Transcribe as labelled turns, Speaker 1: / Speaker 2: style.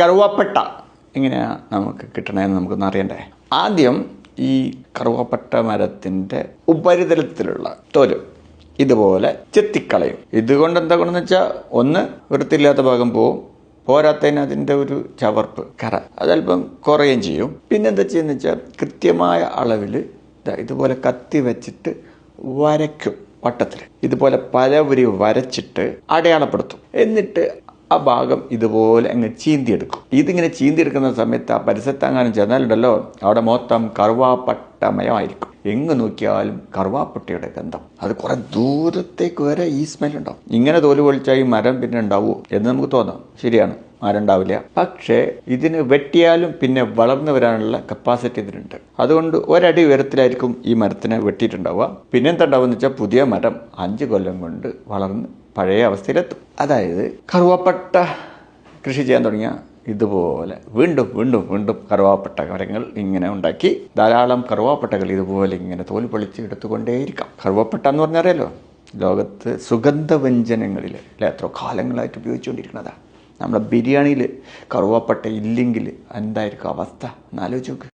Speaker 1: കറുവാപ്പട്ട എങ്ങനെയാണ് നമുക്ക് കിട്ടണമെന്ന് നമുക്കൊന്ന് അറിയണ്ടേ. ആദ്യം ഈ കറുവാപ്പട്ട മരത്തിൻ്റെ ഉപരിതലത്തിലുള്ള തോല് ഇതുപോലെ ചെത്തിക്കളയും. ഇതുകൊണ്ട് എന്താ ഗുണമെന്ന് വെച്ചാൽ, ഒന്ന് വൃത്തിയില്ലാത്ത ഭാഗം പോവും, പോരാത്തതിന് അതിൻ്റെ ഒരു ചവർപ്പ് കറ അതല്പം കുറയുകയും ചെയ്യും. പിന്നെന്താ ചെയ്യുന്നത് വെച്ചാൽ, കൃത്യമായ അളവിൽ ഇതുപോലെ കത്തി വെച്ചിട്ട് വരയ്ക്കും. വട്ടത്തിൽ ഇതുപോലെ പലവരി വരച്ചിട്ട് അടയാളപ്പെടുത്തും. എന്നിട്ട് ആ ഭാഗം ഇതുപോലെ അങ്ങ് ചീന്തിയെടുക്കും. ഇതിങ്ങനെ ചീന്തിയെടുക്കുന്ന സമയത്ത് ആ പരിസരത്തെങ്ങാനും ചെന്നാലുണ്ടല്ലോ, അവിടെ മൊത്തം കറുവാപ്പട്ടമയമായിരിക്കും. എങ്ങ് നോക്കിയാലും കറുവാപ്പട്ടയുടെ ഗന്ധം. അത് കുറെ ദൂരത്തേക്ക് വരെ ഈ സ്മെല്ലുണ്ടാവും. ഇങ്ങനെ തോല് പൊളിച്ചാൽ ഈ മരം പിന്നെ ഉണ്ടാവുമോ എന്ന് നമുക്ക് തോന്നാം. ശരിയാണ്, മരം ഉണ്ടാവില്ല. പക്ഷേ ഇതിന് വെട്ടിയാലും പിന്നെ വളർന്നു വരാനുള്ള കപ്പാസിറ്റി ഇതിനുണ്ട്. അതുകൊണ്ട് ഒരടി ഉയരത്തിലായിരിക്കും ഈ മരത്തിനെ വെട്ടിയിട്ടുണ്ടാവുക. പിന്നെന്താ ഉണ്ടാവുക വെച്ചാൽ, പുതിയ മരം 5 കൊല്ലം കൊണ്ട് വളർന്ന് പഴയ അവസ്ഥയിലെത്തും. അതായത് കറുവാപ്പട്ട കൃഷി ചെയ്യാൻ തുടങ്ങിയ ഇതുപോലെ വീണ്ടും വീണ്ടും വീണ്ടും കറുവാപ്പട്ട മരങ്ങൾ ഇങ്ങനെ ഉണ്ടാക്കി ധാരാളം കറുവാപ്പട്ടകൾ ഇതുപോലെ ഇങ്ങനെ തോല് പൊളിച്ച് എടുത്തുകൊണ്ടേയിരിക്കാം. കറുവാപ്പട്ട എന്ന് പറഞ്ഞറിയാലോ, ലോകത്ത് സുഗന്ധവ്യഞ്ജനങ്ങളിൽ എത്ര കാലങ്ങളായിട്ട് ഉപയോഗിച്ചുകൊണ്ടിരിക്കുന്നതാണ്. നമ്മുടെ ബിരിയാണിയിൽ കറുവാപ്പട്ട ഇല്ലെങ്കിൽ എന്തായിരിക്കും അവസ്ഥ എന്നാലോചിച്ച് നോക്ക്.